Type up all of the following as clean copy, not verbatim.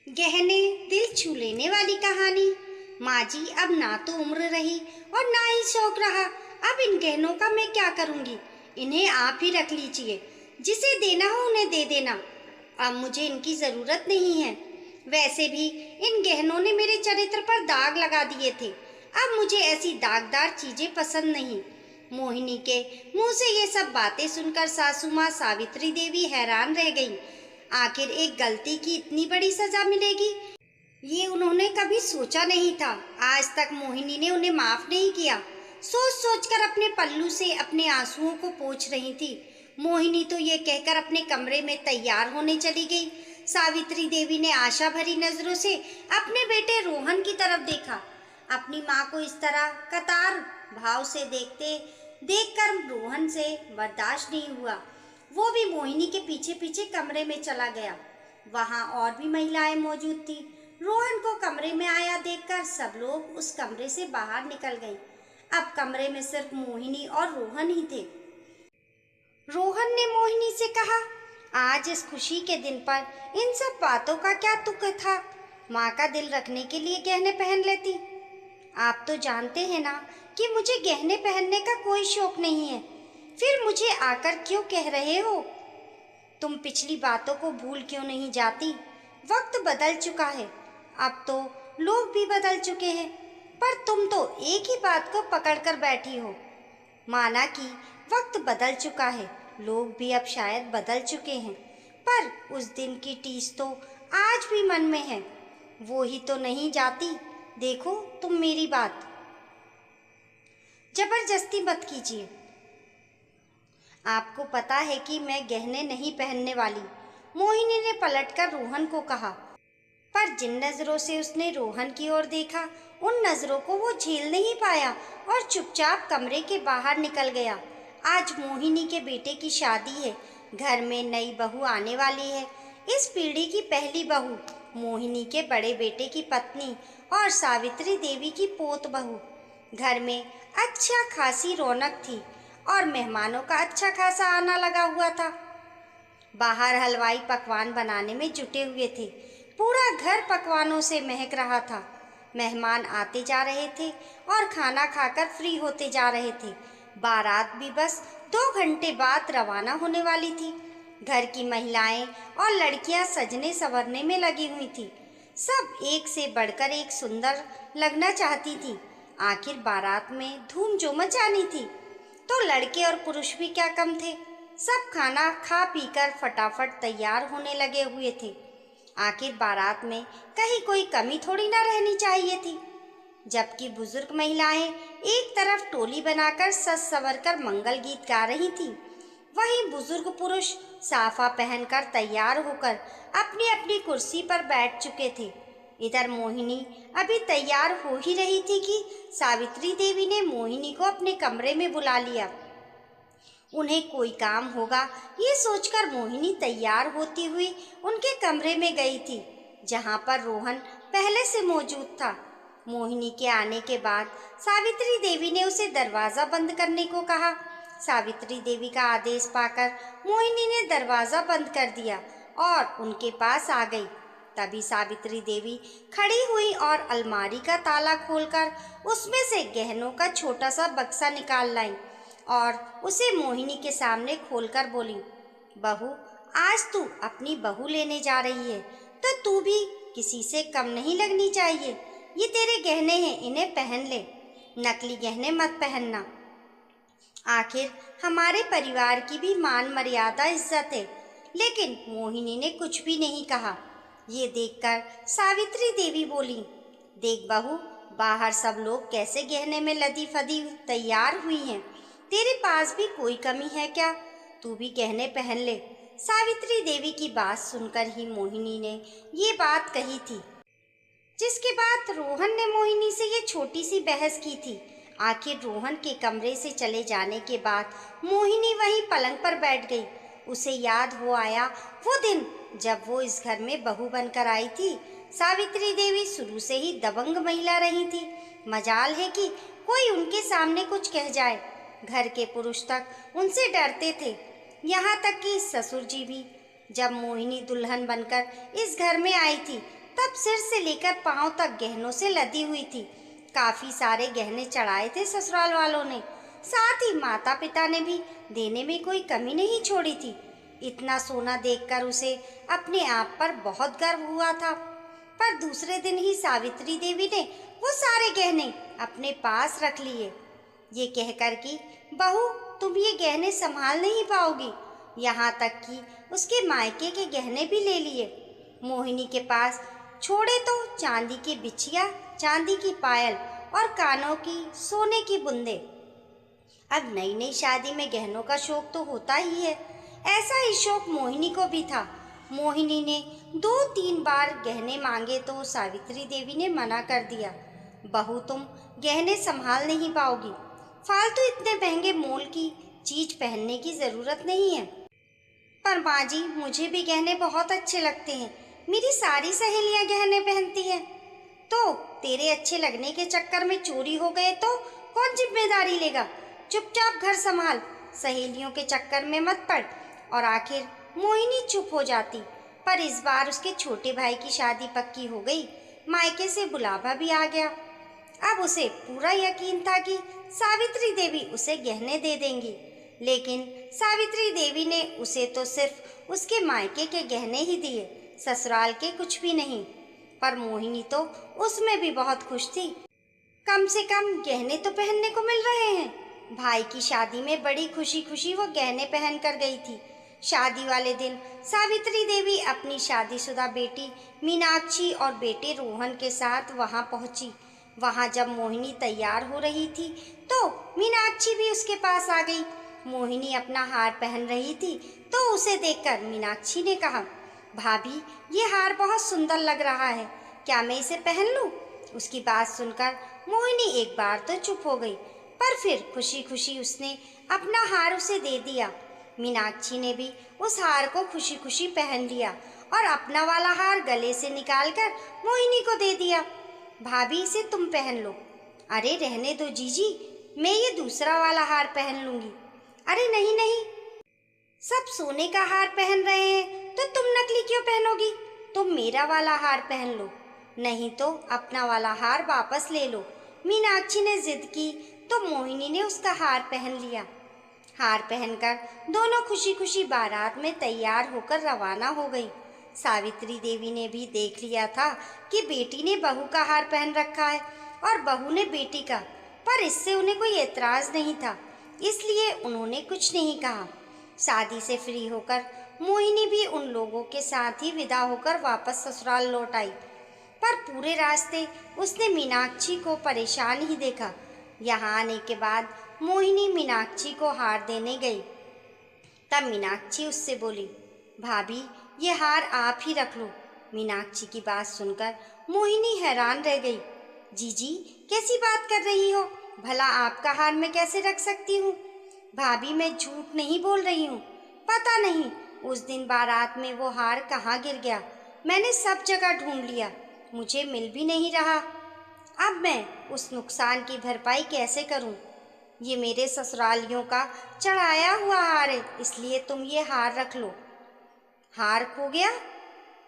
गहने दिल छू लेने वाली कहानी। माँ जी, अब ना तो उम्र रही और ना ही शौक रहा। अब इन गहनों का मैं क्या करूँगी? इन्हें आप ही रख लीजिए। जिसे देना हो उन्हें दे देना। अब मुझे इनकी ज़रूरत नहीं है। वैसे भी इन गहनों ने मेरे चरित्र पर दाग लगा दिए थे। अब मुझे ऐसी दागदार चीज़ें पसंद नहीं। मोहिनी के मुंह से ये सब बातें सुनकर सासू माँ सावित्री देवी हैरान रह गईं। आखिर एक गलती की इतनी बड़ी सजा मिलेगी, ये उन्होंने कभी सोचा नहीं था। आज तक मोहिनी ने उन्हें माफ नहीं किया। सोच सोचकर अपने पल्लू से अपने आंसुओं को पोंछ रही थी। मोहिनी तो ये कहकर अपने कमरे में तैयार होने चली गई। सावित्री देवी ने आशा भरी नजरों से अपने बेटे रोहन की तरफ देखा। अपनी माँ को इस तरह कतार भाव से देखकर रोहन से बर्दाश्त नहीं हुआ। वो भी मोहिनी के पीछे पीछे कमरे में चला गया। वहां और भी महिलाएं मौजूद थी। रोहन को कमरे में आया देखकर सब लोग उस कमरे से बाहर निकल गए। अब कमरे में सिर्फ मोहिनी और रोहन ही थे। रोहन ने मोहिनी से कहा, आज इस खुशी के दिन पर इन सब बातों का क्या तुक था? माँ का दिल रखने के लिए गहने पहन लेती। आप तो जानते हैं ना कि मुझे गहने पहनने का कोई शौक नहीं है। फिर मुझे आकर क्यों कह रहे हो? तुम पिछली बातों को भूल क्यों नहीं जाती? वक्त बदल चुका है। अब तो लोग भी बदल चुके हैं, पर तुम तो एक ही बात को पकड़कर बैठी हो। माना कि वक्त बदल चुका है, लोग भी अब शायद बदल चुके हैं, पर उस दिन की टीस तो आज भी मन में है। वो ही तो नहीं जाती। देखो तुम मेरी बात जबरदस्ती मत कीजिए। आपको पता है कि मैं गहने नहीं पहनने वाली। मोहिनी ने पलटकर रोहन को कहा, पर जिन नजरों से उसने रोहन की ओर देखा, उन नजरों को वो झेल नहीं पाया और चुपचाप कमरे के बाहर निकल गया। आज मोहिनी के बेटे की शादी है। घर में नई बहू आने वाली है। इस पीढ़ी की पहली बहू, मोहिनी के बड़े बेटे की पत्नी और सावित्री देवी की पोत बहू। घर में अच्छा खासी रौनक थी और मेहमानों का अच्छा खासा आना लगा हुआ था। बाहर हलवाई पकवान बनाने में जुटे हुए थे। पूरा घर पकवानों से महक रहा था। मेहमान आते जा रहे थे और खाना खाकर फ्री होते जा रहे थे। बारात भी बस 2 घंटे बाद रवाना होने वाली थी। घर की महिलाएं और लड़कियां सजने संवरने में लगी हुई थी। सब एक से बढ़कर एक सुंदर लगना चाहती थी। आखिर बारात में धूम जो मचानी थी, तो लड़के और पुरुष भी क्या कम थे। सब खाना खा पीकर फटाफट तैयार होने लगे हुए थे। आखिर बारात में कहीं कोई कमी थोड़ी ना रहनी चाहिए थी। जबकि बुजुर्ग महिलाएं एक तरफ टोली बनाकर सज संवर कर मंगल गीत गा रही थीं, वहीं बुजुर्ग पुरुष साफा पहनकर तैयार होकर अपनी अपनी कुर्सी पर बैठ चुके थे। इधर मोहिनी अभी तैयार हो ही रही थी कि सावित्री देवी ने मोहिनी को अपने कमरे में बुला लिया। उन्हें कोई काम होगा, ये सोचकर मोहिनी तैयार होती हुई उनके कमरे में गई थी, जहां पर रोहन पहले से मौजूद था। मोहिनी के आने के बाद सावित्री देवी ने उसे दरवाज़ा बंद करने को कहा। सावित्री देवी का आदेश पाकर मोहिनी ने दरवाज़ा बंद कर दिया और उनके पास आ गई। तभी सावित्री देवी खड़ी हुई और अलमारी का ताला खोलकर उसमें से गहनों का छोटा सा बक्सा निकाल लाई और उसे मोहिनी के सामने खोलकर बोली, बहू, आज तू अपनी बहू लेने जा रही है, तो तू भी किसी से कम नहीं लगनी चाहिए। ये तेरे गहने हैं, इन्हें पहन ले। नकली गहने मत पहनना। आखिर हमारे परिवार की भी मान मर्यादा इज्जत है। लेकिन मोहिनी ने कुछ भी नहीं कहा। ये देखकर सावित्री देवी बोली, देख बहू, बाहर सब लोग कैसे गहने में लदी फदी तैयार हुई हैं। तेरे पास भी कोई कमी है क्या? तू भी गहने पहन ले। सावित्री देवी की बात सुनकर ही मोहिनी ने ये बात कही थी, जिसके बाद रोहन ने मोहिनी से ये छोटी सी बहस की थी। आखिर रोहन के कमरे से चले जाने के बाद मोहिनी वहीं पलंग पर बैठ गई। उसे याद हो आया वो दिन जब वो इस घर में बहू बनकर आई थी। सावित्री देवी शुरू से ही दबंग महिला रही थी। मजाल है कि कोई उनके सामने कुछ कह जाए। घर के पुरुष तक उनसे डरते थे, यहाँ तक कि ससुर जी भी। जब मोहिनी दुल्हन बनकर इस घर में आई थी, तब सिर से लेकर पांव तक गहनों से लदी हुई थी। काफी सारे गहने चढ़ाए थे ससुराल वालों ने, साथ ही माता पिता ने भी देने में कोई कमी नहीं छोड़ी थी। इतना सोना देखकर उसे अपने आप पर बहुत गर्व हुआ था। पर दूसरे दिन ही सावित्री देवी ने वो सारे गहने अपने पास रख लिए, ये कहकर कि बहू, तुम ये गहने संभाल नहीं पाओगी। यहाँ तक कि उसके मायके के गहने भी ले लिए। मोहिनी के पास छोड़े तो चांदी की बिछिया, चांदी की पायल और कानों की सोने की बूंदें। अब नई नई शादी में गहनों का शौक तो होता ही है। ऐसा ही शौक मोहिनी को भी था। मोहिनी ने 2-3 बार गहने मांगे तो सावित्री देवी ने मना कर दिया। बहू, तुम गहने संभाल नहीं पाओगी। फालतू इतने महंगे मोल की चीज पहनने की जरूरत नहीं है। पर माँ जी, मुझे भी गहने बहुत अच्छे लगते हैं। मेरी सारी सहेलियां गहने पहनती हैं। तो तेरे अच्छे लगने के चक्कर में चोरी हो गए तो कौन जिम्मेदारी लेगा? चुपचाप घर संभाल, सहेलियों के चक्कर में मत पड़। और आखिर मोहिनी चुप हो जाती। पर इस बार उसके छोटे भाई की शादी पक्की हो गई। मायके से बुलावा भी आ गया। अब उसे पूरा यकीन था कि सावित्री देवी उसे गहने दे देंगी। लेकिन सावित्री देवी ने उसे तो सिर्फ उसके मायके के गहने ही दिए, ससुराल के कुछ भी नहीं। पर मोहिनी तो उसमें भी बहुत खुश थी। कम से कम गहने तो पहनने को मिल रहे हैं। भाई की शादी में बड़ी खुशी खुशी वो गहने पहन कर गई थी। शादी वाले दिन सावित्री देवी अपनी शादीशुदा बेटी मीनाक्षी और बेटे रोहन के साथ वहां पहुंची। वहां जब मोहिनी तैयार हो रही थी तो मीनाक्षी भी उसके पास आ गई। मोहिनी अपना हार पहन रही थी तो उसे देखकर मीनाक्षी ने कहा, भाभी, ये हार बहुत सुंदर लग रहा है, क्या मैं इसे पहन लूं? उसकी बात सुनकर मोहिनी एक बार तो चुप हो गई, पर फिर खुशी खुशी उसने अपना हार उसे दे दिया। मीनाक्षी ने भी उस हार को खुशी खुशी पहन लिया और अपना वाला हार गले से निकालकर मोहिनी को दे दिया। भाभी, इसे तुम पहन लो। अरे रहने दो जीजी, मैं ये दूसरा वाला हार पहन लूंगी। अरे नहीं नहीं, सब सोने का हार पहन रहे हैं तो तुम नकली क्यों पहनोगी? तुम मेरा वाला हार पहन लो, नहीं तो अपना वाला हार वापस ले लो। मीनाक्षी ने जिद की तो मोहिनी ने उसका हार पहन लिया। हार पहनकर दोनों खुशी खुशी बारात में तैयार होकर रवाना हो गई। सावित्री देवी ने भी देख लिया था कि बेटी ने बहू का हार पहन रखा है और बहू ने बेटी का, पर इससे उन्हें कोई एतराज नहीं था, इसलिए उन्होंने कुछ नहीं कहा। शादी से फ्री होकर मोहिनी भी उन लोगों के साथ ही विदा होकर वापस ससुराल लौट आई। पर पूरे रास्ते उसने मीनाक्षी को परेशान ही देखा। यहाँ आने के बाद मोहिनी मीनाक्षी को हार देने गई। तब मीनाक्षी उससे बोली, भाभी, ये हार आप ही रख लो। मीनाक्षी की बात सुनकर मोहिनी हैरान रह गई। जीजी, कैसी बात कर रही हो? भला आपका हार मैं कैसे रख सकती हूँ? भाभी, मैं झूठ नहीं बोल रही हूँ। पता नहीं उस दिन बारात में वो हार कहाँ गिर गया। मैंने सब जगह ढूंढ लिया, मुझे मिल भी नहीं रहा। अब मैं उस नुकसान की भरपाई कैसे करूं? ये मेरे ससुरालियों का चढ़ाया हुआ हार है, इसलिए तुम ये हार रख लो। हार खो गया?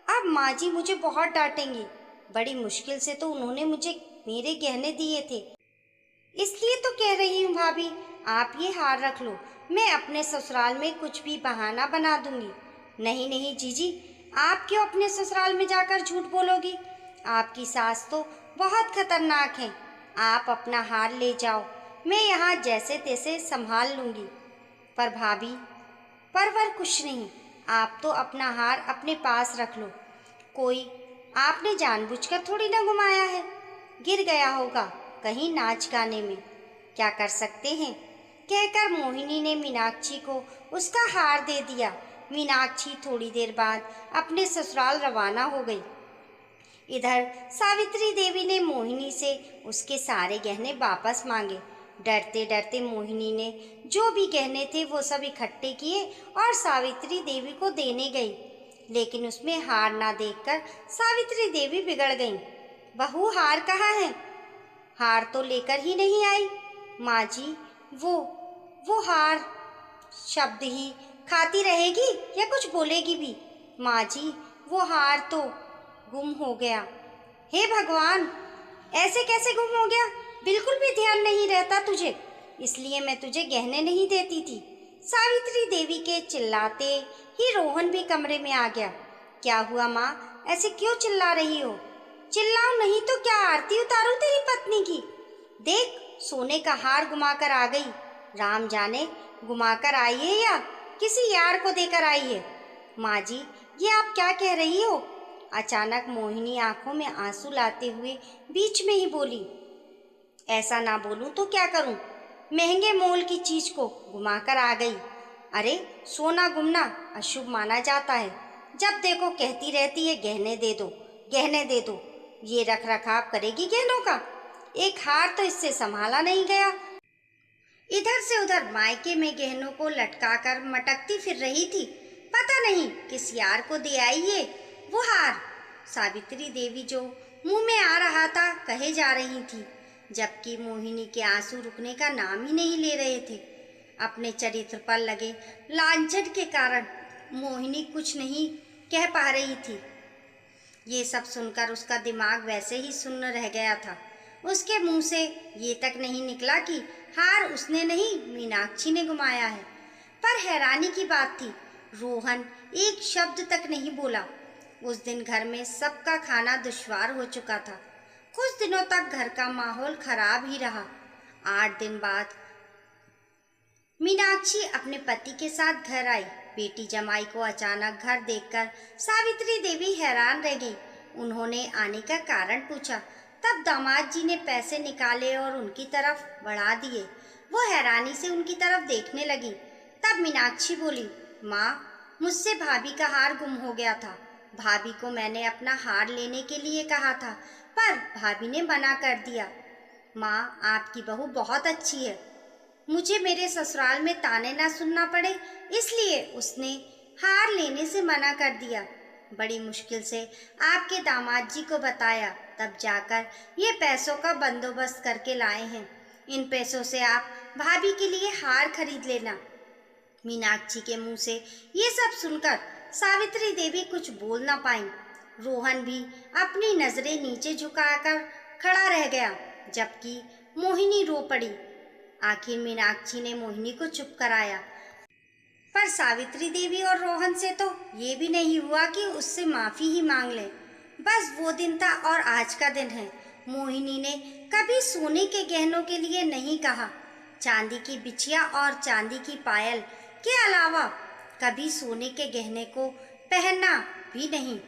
अब माँ जी मुझे बहुत डांटेंगी। बड़ी मुश्किल से तो उन्होंने मुझे मेरे गहने दिए थे, इसलिए तो कह रही हूँ भाभी, आप ये हार रख लो। मैं अपने ससुराल में कुछ भी बहाना बना दूंगी। नहीं नहीं जीजी, आप क्यों अपने ससुराल में जाकर झूठ बोलोगी? आपकी सास तो बहुत खतरनाक है। आप अपना हार ले जाओ, मैं यहाँ जैसे तैसे संभाल लूँगी। पर भाभी, पर कुछ नहीं, आप तो अपना हार अपने पास रख लो। कोई आपने जानबूझकर थोड़ी ना घुमाया है, गिर गया होगा कहीं नाच गाने में, क्या कर सकते हैं? कहकर मोहिनी ने मीनाक्षी को उसका हार दे दिया। मीनाक्षी थोड़ी देर बाद अपने ससुराल रवाना हो गई। इधर सावित्री देवी ने मोहिनी से उसके सारे गहने वापस मांगे। डरते डरते मोहिनी ने जो भी गहने थे वो सब इकट्ठे किए और सावित्री देवी को देने गई। लेकिन उसमें हार ना देखकर सावित्री देवी बिगड़ गईं। बहू, हार कहाँ है? हार तो लेकर ही नहीं आई। माँ जी, वो हार शब्द ही खाती रहेगी या कुछ बोलेगी भी? माँ जी, वो हार तो गुम हो गया। हे भगवान, ऐसे कैसे गुम हो गया? बिल्कुल भी ध्यान नहीं रहता तुझे, इसलिए मैं तुझे गहने नहीं देती थी। सावित्री देवी के चिल्लाते ही रोहन भी कमरे में आ गया। क्या हुआ माँ, ऐसे क्यों चिल्ला रही हो? चिल्लाओ नहीं तो क्या आरती उतारूं तेरी पत्नी की? देख, सोने का हार घुमाकर आ गई। राम जाने घुमाकर आई है या किसी यार को देकर आई है। माँ जी, ये आप क्या कह रही हो? अचानक मोहिनी आंखों में आंसू लाते हुए बीच में ही बोली। ऐसा ना बोलूं तो क्या करूं? महंगे मोल की चीज को घुमाकर आ गई। अरे, सोना गुमना अशुभ माना जाता है। जब देखो कहती रहती है गहने दे दो, गहने दे दो। ये रख रखाव करेगी गहनों का? एक हार तो इससे संभाला नहीं गया। इधर से उधर मायके में गहनों को लटकाकर मटकती फिर रही थी। पता नहीं किस यार को दे आई ये वो हार। सावित्री देवी जो मुंह में आ रहा था कहे जा रही थी, जबकि मोहिनी के आंसू रुकने का नाम ही नहीं ले रहे थे। अपने चरित्र पर लगे लांछन के कारण मोहिनी कुछ नहीं कह पा रही थी। ये सब सुनकर उसका दिमाग वैसे ही सुन्न रह गया था। उसके मुंह से ये तक नहीं निकला कि हार उसने नहीं, मीनाक्षी ने घुमाया है। पर हैरानी की बात थी, रोहन एक शब्द तक नहीं बोला। उस दिन घर में सबका खाना दुश्वार हो चुका था। कुछ दिनों तक घर का माहौल खराब ही रहा। 8 दिन बाद मीनाक्षी अपने पति के साथ घर आई। बेटी जमाई को अचानक घर देखकर सावित्री देवी हैरान रह गई। उन्होंने आने का कारण पूछा। तब दामाद जी ने पैसे निकाले और उनकी तरफ बढ़ा दिए। वो हैरानी से उनकी तरफ देखने लगी। तब मीनाक्षी बोली, माँ, मुझसे भाभी का हार गुम हो गया था। भाभी को मैंने अपना हार लेने के लिए कहा था, पर भाभी ने मना कर दिया। माँ, आपकी बहू बहुत अच्छी है। मुझे मेरे ससुराल में ताने ना सुनना पड़े, इसलिए उसने हार लेने से मना कर दिया। बड़ी मुश्किल से आपके दामाद जी को बताया, तब जाकर ये पैसों का बंदोबस्त करके लाए हैं। इन पैसों से आप भाभी के लिए हार खरीद लेना। मीनाक्षी के मुंह से ये सब सुनकर सावित्री देवी कुछ बोल ना पाई। रोहन भी अपनी नजरें नीचे झुकाकर खड़ा रह गया, जबकि मोहिनी रो पड़ी। आखिर मीनाक्षी ने मोहिनी को चुप कराया, पर सावित्री देवी और रोहन से तो ये भी नहीं हुआ कि उससे माफ़ी ही मांग ले। बस वो दिन था और आज का दिन है। मोहिनी ने कभी सोने के गहनों के लिए नहीं कहा। चांदी की बिछिया और चांदी की पायल के अलावा कभी सोने के गहने को पहनना भी नहीं।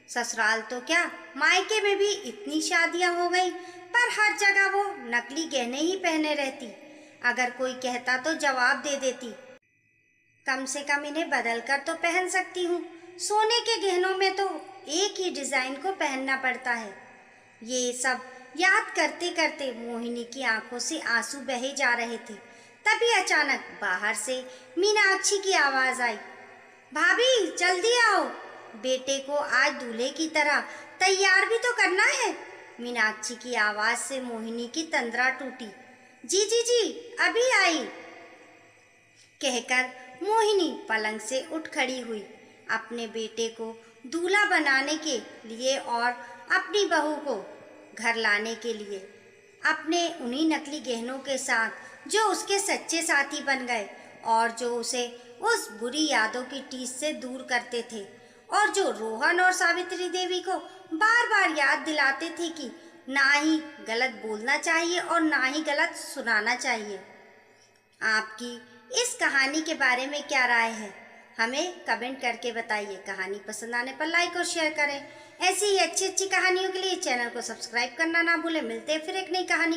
ससुराल तो क्या, मायके में भी इतनी शादियां हो गई, पर हर जगह वो नकली गहने ही पहने रहती। अगर कोई कहता तो जवाब दे देती, कम से कम इन्हें बदल कर तो पहन सकती हूँ। सोने के गहनों में तो एक ही डिजाइन को पहनना पड़ता है। ये सब याद करते करते मोहिनी की आंखों से आंसू बहे जा रहे थे। तभी अचानक बाहर से मीनाक्षी की आवाज आई, भाभी जल्दी आओ, बेटे को आज दूल्हे की तरह तैयार भी तो करना है। मीनाक्षी की आवाज से मोहिनी की तंद्रा टूटी। जी जी जी, अभी आई, कहकर मोहिनी पलंग से उठ खड़ी हुई। अपने बेटे को दूल्हा बनाने के लिए और अपनी बहू को घर लाने के लिए, अपने उन्हीं नकली गहनों के साथ जो उसके सच्चे साथी बन गए और जो उसे उस बुरी यादों की टीस से दूर करते थे, और जो रोहन और सावित्री देवी को बार बार याद दिलाते थे कि ना ही गलत बोलना चाहिए और ना ही गलत सुनाना चाहिए। आपकी इस कहानी के बारे में क्या राय है? हमें कमेंट करके बताइए। कहानी पसंद आने पर लाइक और शेयर करें। ऐसी ही अच्छी अच्छी कहानियों के लिए चैनल को सब्सक्राइब करना ना भूलें। मिलते हैं फिर एक नई कहानी के